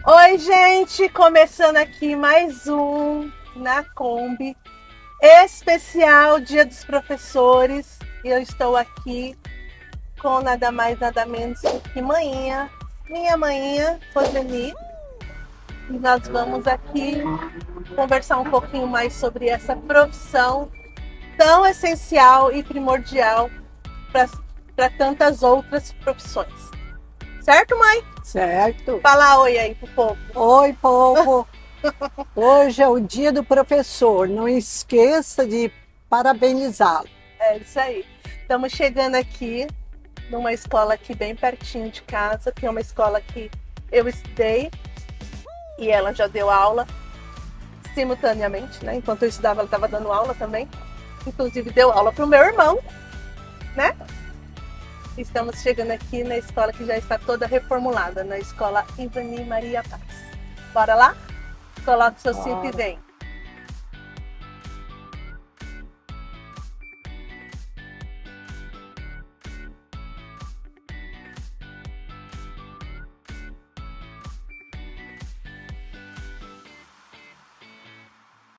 Oi, gente! Começando aqui mais um na Kombi, especial Dia dos Professores. E eu estou aqui com nada mais, nada menos que minha manhinha, Roseni. E nós vamos aqui conversar um pouquinho mais sobre essa profissão tão essencial e primordial para tantas outras profissões. Certo, mãe? Certo. Fala oi aí pro povo. Oi, povo. Hoje é o dia do professor. Não esqueça de parabenizá-lo. É isso aí. Estamos chegando aqui numa escola aqui bem pertinho de casa, que é uma escola que eu estudei e ela já deu aula simultaneamente, né? Enquanto eu estudava, ela estava dando aula também. Inclusive deu aula para o meu irmão, né? Estamos chegando aqui na escola que já está toda reformulada, na escola Ivani Maria Paz. Bora lá? Coloca o seu cinto e vem.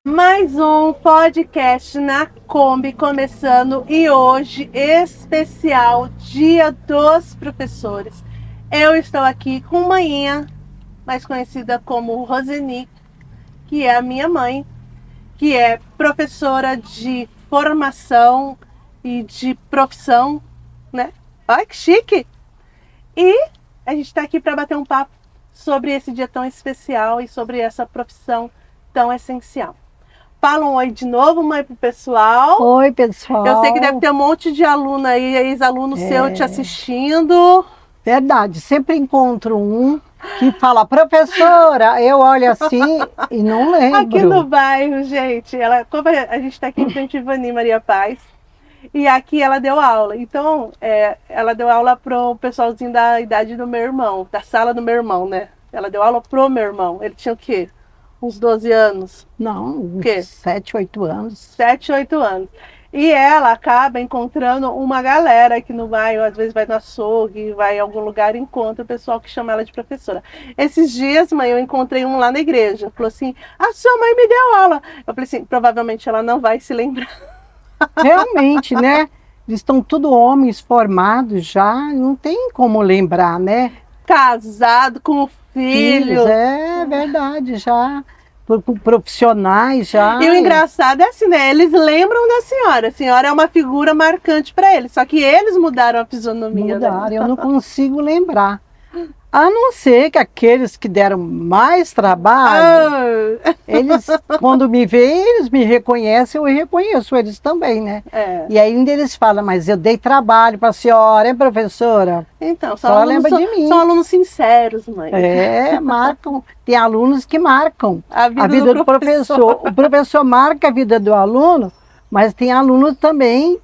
Mais um podcast na Kombi começando e hoje especial Dia dos Professores. Eu estou aqui com manhinha, mais conhecida como Roseni, que é a minha mãe, que é professora de formação e de profissão, né? Ai, que chique! E a gente está aqui para bater um papo sobre esse dia tão especial e sobre essa profissão tão essencial. Fala um oi de novo, mãe, pro pessoal. Oi, pessoal. Eu sei que deve ter um monte de aluno aí, ex-aluno seu te assistindo. Verdade, sempre encontro um que fala, professora, eu olho assim e não lembro. Aqui no bairro, gente, como a gente está aqui em frente a Ivani Maria Paz, e aqui ela deu aula. Então, ela deu aula pro pessoalzinho da idade do meu irmão, da sala do meu irmão, né? Ela deu aula pro meu irmão. Ele tinha o quê? Uns 12 anos. Não, uns 7, 8 anos. 7, 8 anos. E ela acaba encontrando uma galera aqui no bairro, às vezes vai no açougue, vai em algum lugar e encontra o pessoal que chama ela de professora. Esses dias, mãe, eu encontrei um lá na igreja. Falou assim, a sua mãe me deu aula. Eu falei assim, provavelmente ela não vai se lembrar. Realmente, né? Eles estão tudo homens formados já, não tem como lembrar, né? Casado, com filho. É verdade, já profissionais já. E o engraçado é assim, né? Eles lembram da senhora. A senhora é uma figura marcante para eles. Só que eles mudaram a fisionomia. Mudaram, eu não consigo lembrar. A não ser que aqueles que deram mais trabalho, eles, quando me veem, eles me reconhecem, eu reconheço eles também, né? E ainda eles falam, mas eu dei trabalho para a senhora, hein, professora? Então, só lembra de mim. São alunos sinceros, mãe. Marcam. Tem alunos que marcam a vida do professor. O professor marca a vida do aluno, mas tem alunos também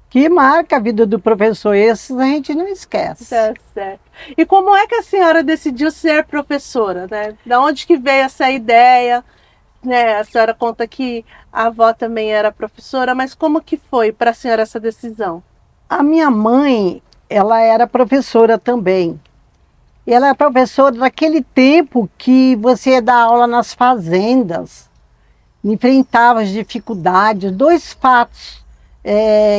que marca a vida do professor. Esses a gente não esquece. Tá certo. E como é que a senhora decidiu ser professora, né? Da onde que veio essa ideia? Né? A senhora conta que a avó também era professora, mas como que foi para a senhora essa decisão? A minha mãe, ela era professora também. Ela é professora daquele tempo que você ia dar aula nas fazendas, enfrentava as dificuldades. 2 fatos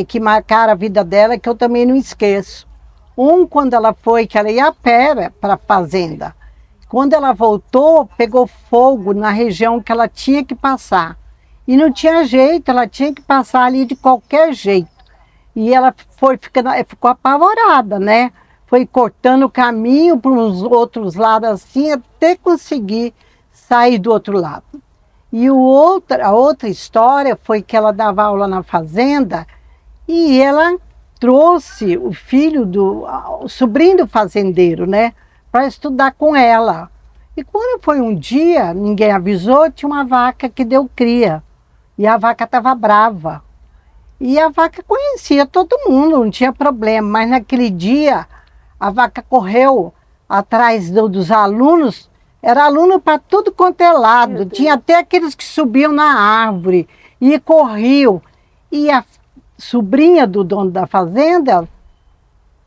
que marcaram a vida dela, que eu também não esqueço. Um, quando ela foi, que ela ia a pé para a fazenda. Quando ela voltou, pegou fogo na região que ela tinha que passar. E não tinha jeito, ela tinha que passar ali de qualquer jeito. E ela ficou apavorada, né? Foi cortando o caminho para os outros lados assim, até conseguir sair do outro lado. E a outra história foi que ela dava aula na fazenda e ela trouxe o o sobrinho do fazendeiro, né, para estudar com ela. E quando foi um dia, ninguém avisou, tinha uma vaca que deu cria. E a vaca estava brava. E a vaca conhecia todo mundo, não tinha problema. Mas naquele dia, a vaca correu atrás dos alunos. Era aluno para tudo quanto é lado. Tinha até aqueles que subiam na árvore e corriam. E a sobrinha do dono da fazenda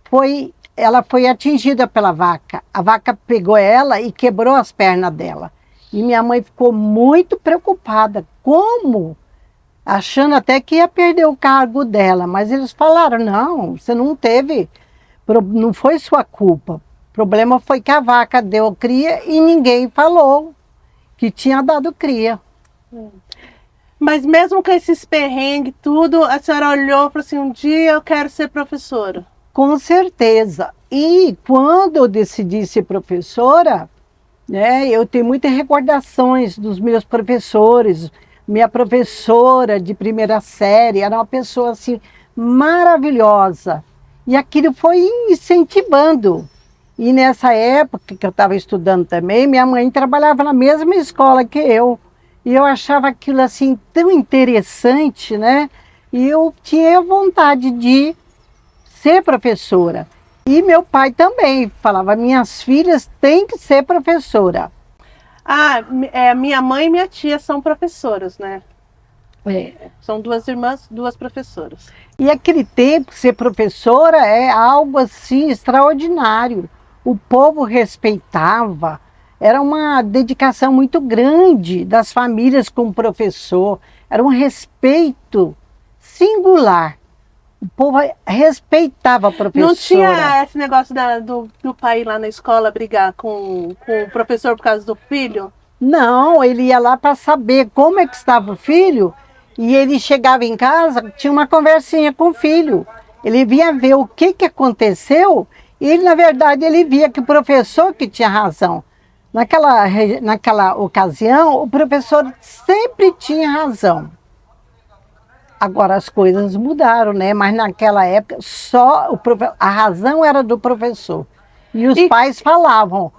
foi ela foi atingida pela vaca. A vaca pegou ela e quebrou as pernas dela. E minha mãe ficou muito preocupada. Como? Achando até que ia perder o cargo dela. Mas eles falaram, não, você não teve, não foi sua culpa. O problema foi que a vaca deu cria e ninguém falou que tinha dado cria. Mas mesmo com esses perrengues, tudo, a senhora olhou e falou assim, um dia eu quero ser professora. Com certeza. E quando eu decidi ser professora, né, eu tenho muitas recordações dos meus professores. Minha professora de primeira série era uma pessoa assim maravilhosa. E aquilo foi incentivando. E nessa época que eu estava estudando também, minha mãe trabalhava na mesma escola que eu. E eu achava aquilo assim tão interessante, né? E eu tinha vontade de ser professora. E meu pai também falava, minhas filhas têm que ser professora. Minha mãe e minha tia são professoras, né? É. São duas irmãs, duas professoras. E aquele tempo, ser professora é algo assim extraordinário. O povo respeitava. Era uma dedicação muito grande das famílias com o professor. Era um respeito singular. O povo respeitava a professora. Não tinha esse negócio do pai ir lá na escola brigar com o professor por causa do filho? Não, ele ia lá para saber como é que estava o filho. E ele chegava em casa, tinha uma conversinha com o filho. Ele vinha ver o que aconteceu. E ele, na verdade, ele via que o professor que tinha razão. Naquela ocasião, o professor sempre tinha razão. Agora as coisas mudaram, né? Mas naquela época só a razão era do professor. E os pais falavam,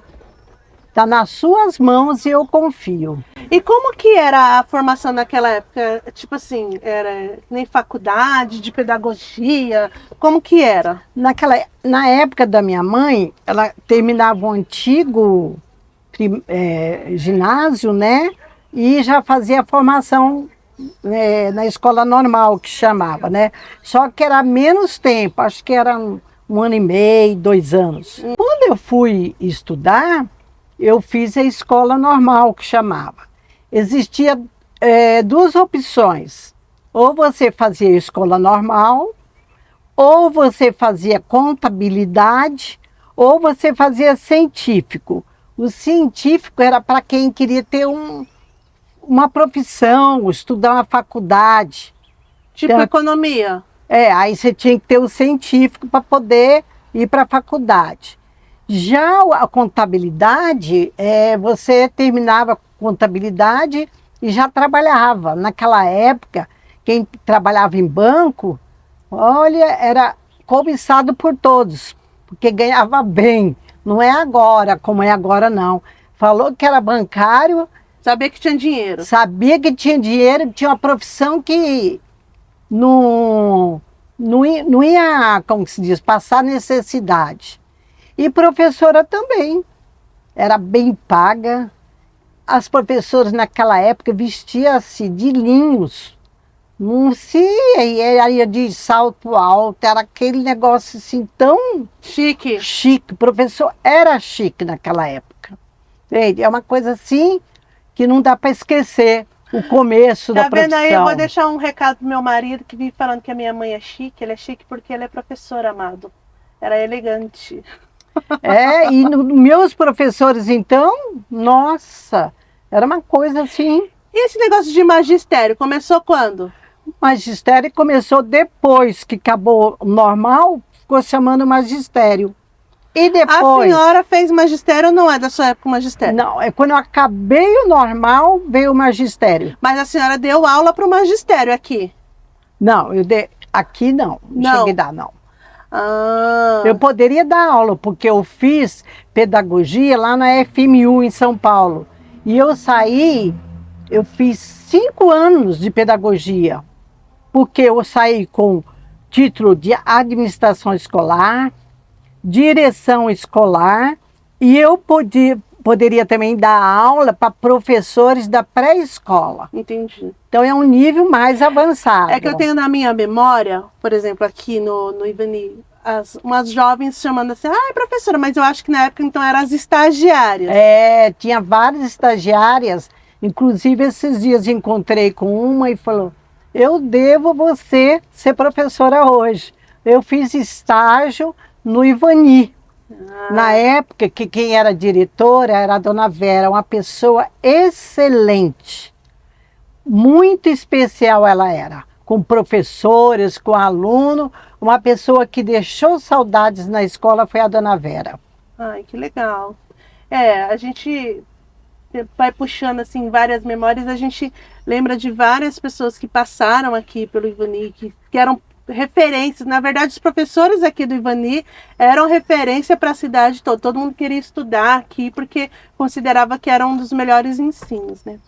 está nas suas mãos e eu confio. E como que era a formação naquela época? Tipo assim, era nem faculdade de pedagogia? Como que era? Na época da minha mãe, ela terminava o antigo ginásio, né? E já fazia a formação na escola normal, que chamava, né? Só que era menos tempo, acho que era um ano e meio, 2 anos. Quando eu fui estudar, eu fiz a escola normal, que chamava. Existia 2 opções. Ou você fazia a escola normal, ou você fazia contabilidade, ou você fazia científico. O científico era para quem queria ter uma profissão, estudar uma faculdade. Tipo então, economia? Aí você tinha que ter o científico para poder ir para a faculdade. Já a contabilidade, você terminava a contabilidade e já trabalhava. Naquela época, quem trabalhava em banco, olha, era cobiçado por todos, porque ganhava bem. Não é agora, como é agora, não. Falou que era bancário. Sabia que tinha dinheiro. Sabia que tinha dinheiro, tinha uma profissão que não ia, como se diz, passar necessidade. E professora também. Era bem paga. As professoras naquela época vestiam-se de linhos. Não se ia de salto alto, era aquele negócio assim tão chique. Chique. O professor era chique naquela época. É uma coisa assim que não dá para esquecer o começo da profissão. Tá vendo aí? Eu vou deixar um recado pro meu marido que vive falando que a minha mãe é chique. Ele é chique porque ele é professor, amado. Era elegante. E meus professores, então, nossa, era uma coisa assim. E esse negócio de magistério, começou quando? O magistério começou depois que acabou o normal, ficou chamando magistério. E depois... A senhora fez magistério ou não é da sua época o magistério? Não, quando eu acabei o normal, veio o magistério. Mas a senhora deu aula para o magistério aqui? Não, aqui não cheguei a dar, não. Ah. Eu poderia dar aula, porque eu fiz pedagogia lá na FMU em São Paulo. E eu fiz 5 anos de pedagogia, porque eu saí com título de administração escolar, direção escolar, e eu poderia também dar aula para professores da pré-escola. Entendi. Então é um nível mais avançado. É que eu tenho na minha memória, por exemplo, aqui no Ivani, umas jovens chamando assim, ai, professora, mas eu acho que na época então eram as estagiárias. Tinha várias estagiárias, inclusive esses dias encontrei com uma e falou, eu devo você ser professora hoje. Eu fiz estágio no Ivani. Na época que quem era diretora era a dona Vera, uma pessoa excelente. Muito especial ela era, com professores, com aluno. Uma pessoa que deixou saudades na escola foi a dona Vera. Ai, que legal. A gente vai puxando assim várias memórias, a gente lembra de várias pessoas que passaram aqui pelo Ivani, que eram referências. Na verdade, os professores aqui do Ivani eram referência para a cidade toda. Todo mundo queria estudar aqui porque considerava que era um dos melhores ensinos, né?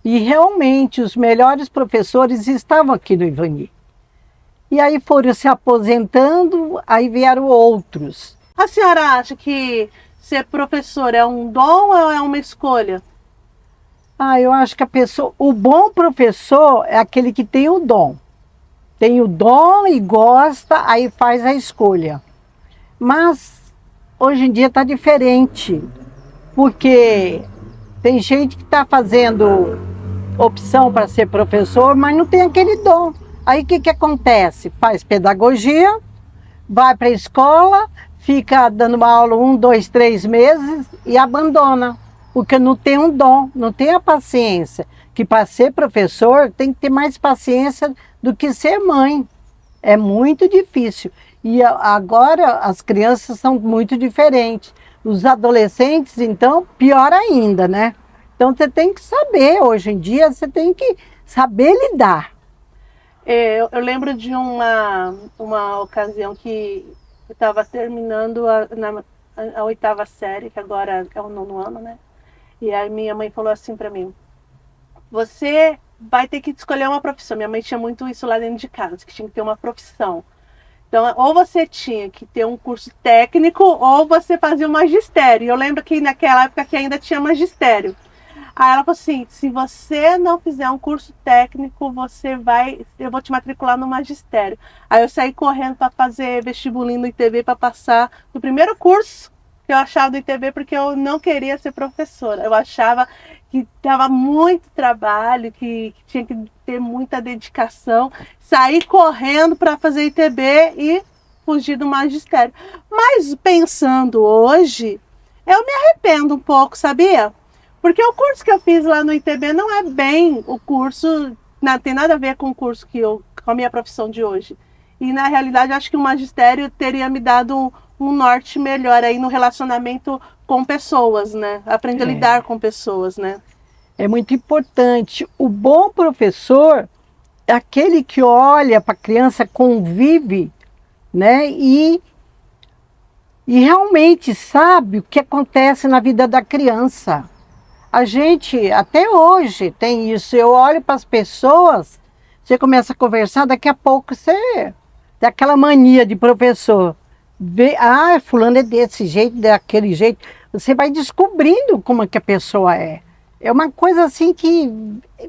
E realmente os melhores professores estavam aqui no Ivani. E aí foram se aposentando, aí vieram outros. A senhora acha que ser professor é um dom ou é uma escolha? Eu acho que o bom professor é aquele que tem o dom. Tem o dom e gosta, aí faz a escolha. Mas hoje em dia está diferente, porque tem gente que está fazendo opção para ser professor, mas não tem aquele dom. Aí o que acontece? Faz pedagogia, vai para a escola, fica dando uma aula 1, 2, 3 meses e abandona, porque não tem um dom, não tem a paciência. Que para ser professor tem que ter mais paciência do que ser mãe. É muito difícil. E agora as crianças são muito diferentes. Os adolescentes, então, pior ainda, né? Então você tem que saber, hoje em dia, você tem que saber lidar. Eu lembro de uma ocasião que eu estava terminando a 8ª série, que agora é o 9º ano, né? E a minha mãe falou assim para mim, você vai ter que escolher uma profissão. Minha mãe tinha muito isso lá dentro de casa, que tinha que ter uma profissão. Então, ou você tinha que ter um curso técnico, ou você fazia o magistério. Eu lembro que naquela época que ainda tinha magistério. Aí ela falou assim, se você não fizer um curso técnico, eu vou te matricular no magistério. Aí eu saí correndo para fazer vestibulinho no ITB para passar no primeiro curso que eu achava do ITB, porque eu não queria ser professora. Eu achava que dava muito trabalho, que tinha que ter muita dedicação. Saí correndo para fazer ITB e fugir do magistério. Mas pensando hoje, eu me arrependo um pouco, sabia? Porque o curso que eu fiz lá no ITB não é bem o curso, não tem nada a ver com o curso com a minha profissão de hoje. E na realidade acho que o magistério teria me dado um norte melhor aí no relacionamento com pessoas, né? Aprender a lidar com pessoas, né? É muito importante. O bom professor é aquele que olha para a criança, convive, né? E realmente sabe o que acontece na vida da criança. A gente, até hoje, tem isso. Eu olho para as pessoas, você começa a conversar, daqui a pouco você tem aquela mania de professor. Fulano é desse jeito, daquele jeito. Você vai descobrindo como é que a pessoa é. É uma coisa assim que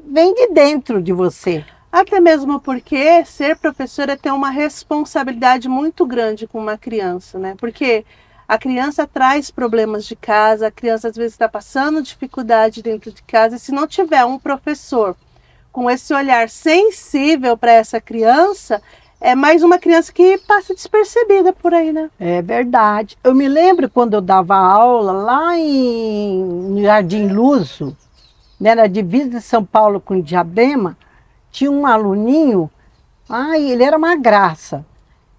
vem de dentro de você. Até mesmo porque ser professor é ter uma responsabilidade muito grande com uma criança, né? Porque a criança traz problemas de casa, a criança às vezes está passando dificuldade dentro de casa, e se não tiver um professor com esse olhar sensível para essa criança, é mais uma criança que passa despercebida por aí, né? É verdade. Eu me lembro quando eu dava aula lá no Jardim Luso, né, na divisa de São Paulo com Diadema, tinha um aluninho, ele era uma graça.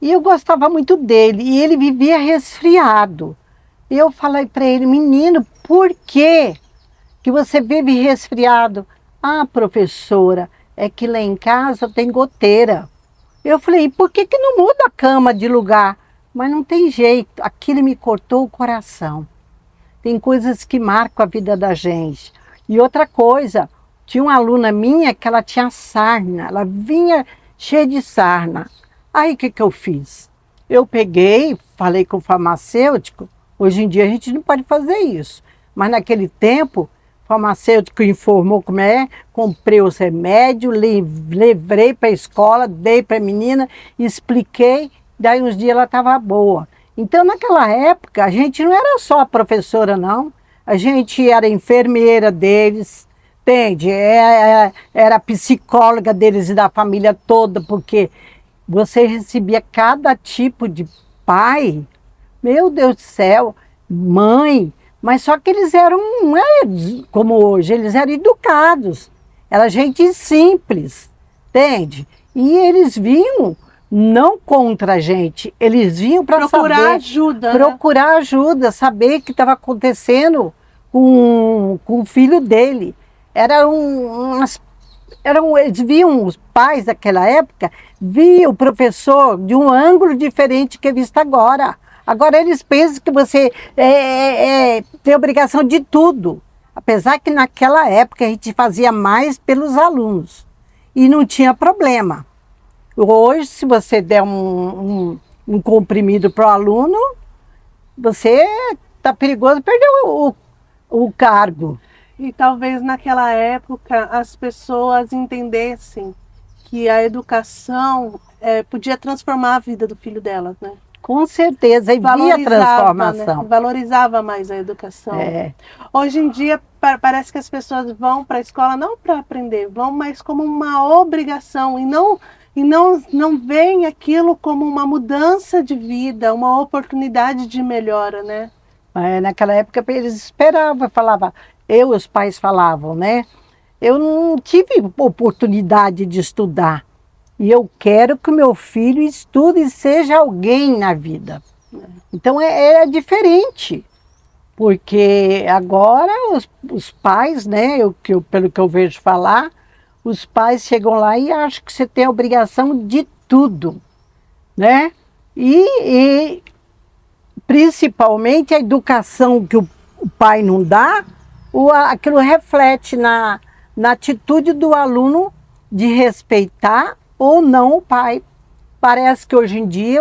E eu gostava muito dele, e ele vivia resfriado. E eu falei para ele, menino, por que você vive resfriado? Professora, é que lá em casa tem goteira. Eu falei, por que não muda a cama de lugar? Mas não tem jeito, aquilo me cortou o coração. Tem coisas que marcam a vida da gente. E outra coisa, tinha uma aluna minha que ela tinha sarna, ela vinha cheia de sarna. Aí o que eu fiz? Eu peguei, falei com o farmacêutico, hoje em dia a gente não pode fazer isso. Mas naquele tempo, o farmacêutico informou como comprei os remédios, levei para a escola, dei para a menina, expliquei daí uns dias ela estava boa. Então, naquela época, a gente não era só professora, não. A gente era enfermeira deles, entende? Era psicóloga deles e da família toda, porque você recebia cada tipo de pai, meu Deus do céu, mãe, mas só que eles eram, não é como hoje, eles eram educados, era gente simples, entende? E eles vinham não contra a gente, eles vinham para Procurar ajuda, né? procurar ajuda, saber o que estava acontecendo com o filho dele. Eles viam, os pais daquela época, viam o professor de um ângulo diferente que é visto agora. Agora eles pensam que você tem obrigação de tudo. Apesar que naquela época a gente fazia mais pelos alunos. E não tinha problema. Hoje, se você der um comprimido para o aluno, você está perigoso perder o cargo. E talvez naquela época as pessoas entendessem que a educação podia transformar a vida do filho delas, né? Com certeza, e via transformação. Né? Valorizava mais a educação. Hoje em dia parece que as pessoas vão para a escola não para aprender, vão mais como uma obrigação e não veem aquilo como uma mudança de vida, uma oportunidade de melhora, né? Naquela época eles esperavam, os pais falavam, né? Eu não tive oportunidade de estudar. E eu quero que o meu filho estude e seja alguém na vida. Então é diferente. Porque agora os pais, né? Pelo que eu vejo falar, os pais chegam lá e acham que você tem a obrigação de tudo, né? E principalmente a educação que o pai não dá, aquilo reflete na atitude do aluno de respeitar ou não o pai. Parece que hoje em dia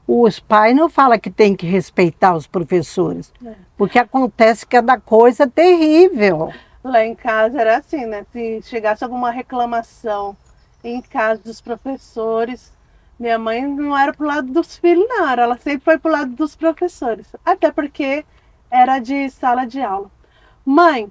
os pais não falam que tem que respeitar os professores, porque acontece cada coisa terrível. Lá em casa era assim, né? Se chegasse alguma reclamação em casa dos professores, minha mãe não era pro lado dos filhos, não. Ela sempre foi pro lado dos professores. Até porque era de sala de aula. Mãe,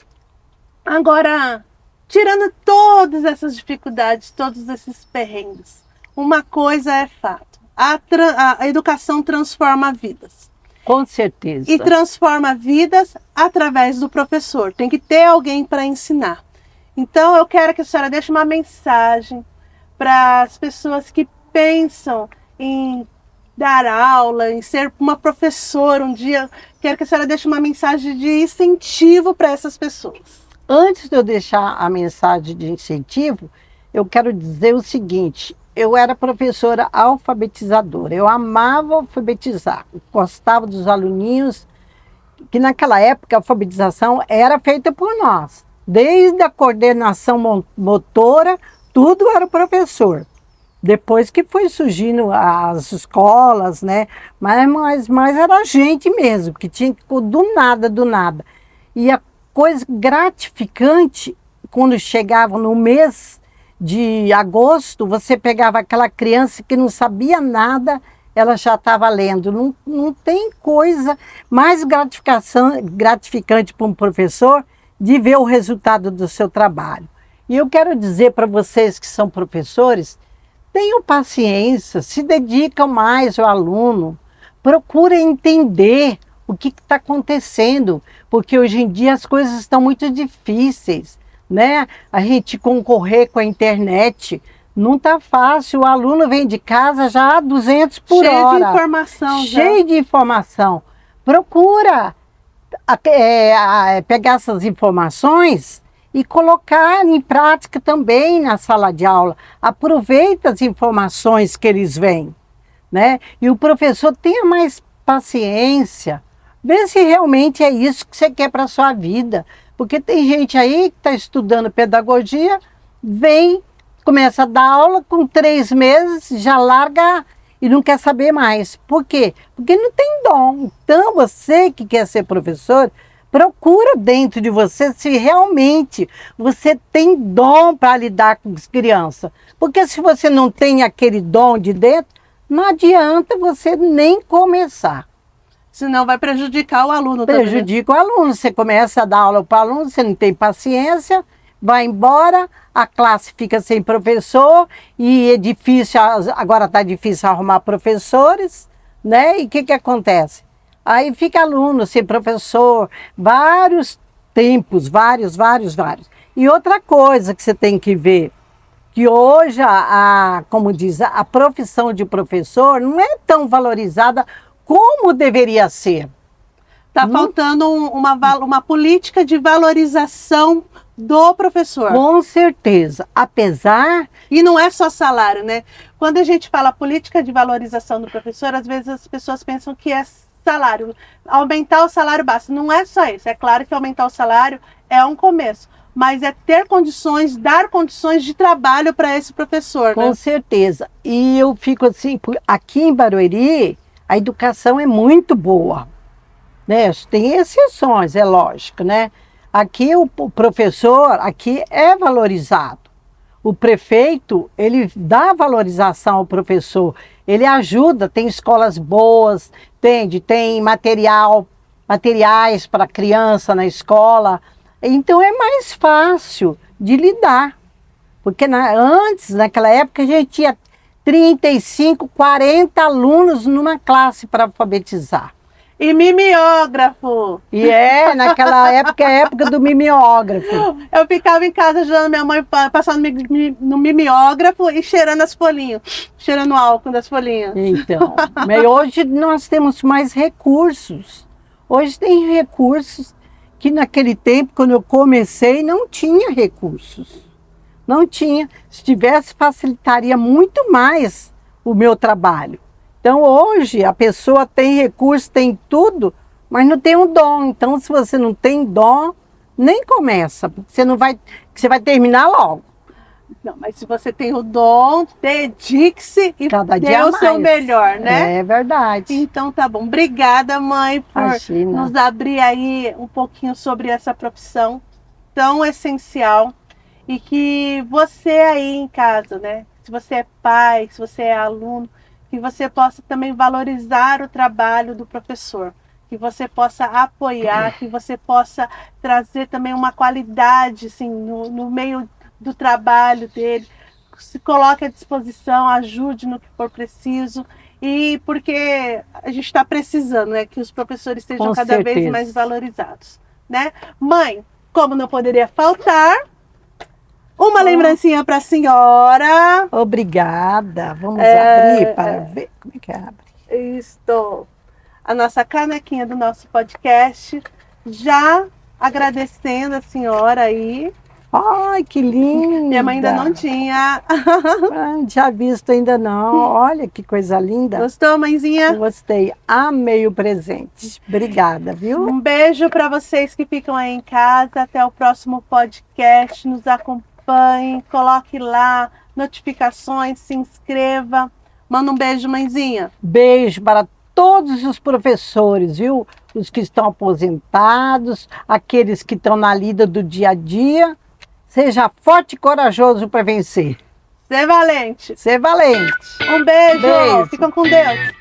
agora, tirando todas essas dificuldades, todos esses perrengues, uma coisa é fato. A educação transforma vidas. Com certeza. E transforma vidas através do professor. Tem que ter alguém para ensinar. Então, eu quero que a senhora deixe uma mensagem para as pessoas que pensam em dar aula, em ser uma professora um dia. Quero que a senhora deixe uma mensagem de incentivo para essas pessoas. Antes de eu deixar a mensagem de incentivo, eu quero dizer o seguinte: eu era professora alfabetizadora, eu amava alfabetizar, gostava dos aluninhos, que naquela época a alfabetização era feita por nós, desde a coordenação motora, tudo era o professor. Depois que foi surgindo as escolas, né? Mas era a gente mesmo, que tinha que do nada. E a coisa gratificante, quando chegava no mês de agosto, você pegava aquela criança que não sabia nada, ela já estava lendo. Não tem coisa mais gratificante para um professor de ver o resultado do seu trabalho. E eu quero dizer para vocês que são professores, tenham paciência, se dedicam mais ao aluno, procurem entender o que está acontecendo, porque hoje em dia as coisas estão muito difíceis, né? A gente concorrer com a internet não está fácil, o aluno vem de casa já a 200 por hora. Cheio de informação. Cheio de informação. Procura pegar essas informações e colocar em prática também na sala de aula. Aproveita as informações que eles veem, né? E o professor tenha mais paciência, vê se realmente é isso que você quer para a sua vida. Porque tem gente aí que está estudando pedagogia, vem, começa a dar aula, com 3 meses já larga e não quer saber mais. Por quê? Porque não tem dom. Então você que quer ser professor, procura dentro de você se realmente você tem dom para lidar com as crianças. Porque se você não tem aquele dom de dentro, não adianta você nem começar. Senão vai prejudicar o aluno também. Prejudica o aluno. Você começa a dar aula para o aluno, você não tem paciência, vai embora, a classe fica sem professor e é difícil, agora está difícil arrumar professores, né? E o que acontece? Aí fica aluno sem professor, vários tempos, vários. E outra coisa que você tem que ver, que hoje, como diz, a profissão de professor não é tão valorizada como deveria ser. Está faltando uma política de valorização do professor. Com certeza, apesar... E não é só salário, né? Quando a gente fala política de valorização do professor, às vezes as pessoas pensam que é salário. Aumentar o salário basta. Não é só isso. É claro que aumentar o salário é um começo. Mas é ter condições, dar condições de trabalho para esse professor. Com certeza. E eu fico assim, aqui em Barueri, a educação é muito boa, né? Tem exceções, é lógico, né? Aqui o professor, aqui é valorizado. O prefeito, ele dá valorização ao professor, ele ajuda, tem escolas boas, tem materiais para criança na escola, então é mais fácil de lidar. Porque antes, naquela época, a gente tinha 35, 40 alunos numa classe para alfabetizar. E mimeógrafo. E naquela época, é a época do mimeógrafo. Eu ficava em casa ajudando minha mãe passando no mimeógrafo e cheirando as folhinhas, cheirando o álcool das folhinhas. Então, mas hoje nós temos mais recursos. Hoje tem recursos que naquele tempo, quando eu comecei, não tinha recursos. Não tinha. Se tivesse, facilitaria muito mais o meu trabalho. Então, hoje, a pessoa tem recurso, tem tudo, mas não tem um dom. Então, se você não tem dom, nem começa, porque você vai terminar logo. Não, mas se você tem o dom, dedique-se e dê o seu melhor, né? É verdade. Então, tá bom. Obrigada, mãe, por nos abrir aí um pouquinho sobre essa profissão tão essencial. E que você aí em casa, né? Se você é pai, se você é aluno, que você possa também valorizar o trabalho do professor, que você possa apoiar, que você possa trazer também uma qualidade assim, no meio do trabalho dele, se coloque à disposição, ajude no que for preciso, e porque a gente está precisando, né, que os professores sejam cada vez mais valorizados, né? Mãe, como não poderia faltar, uma lembrancinha para a senhora. Obrigada. Vamos abrir para ver como é que abre. Isto. A nossa canequinha do nosso podcast. Já agradecendo a senhora aí. Ai, que linda. Minha mãe ainda não tinha. Não tinha visto ainda não. Olha que coisa linda. Gostou, mãezinha? Gostei. Amei o presente. Obrigada, viu? Um beijo para vocês que ficam aí em casa. Até o próximo podcast. Nos acompanhem. Coloque lá notificações. Se inscreva. Manda um beijo, mãezinha. Beijo para todos os professores, viu? Os que estão aposentados, aqueles que estão na lida do dia a dia. Seja forte e corajoso para vencer. Ser valente. Ser valente. Um beijo. Ficam com Deus.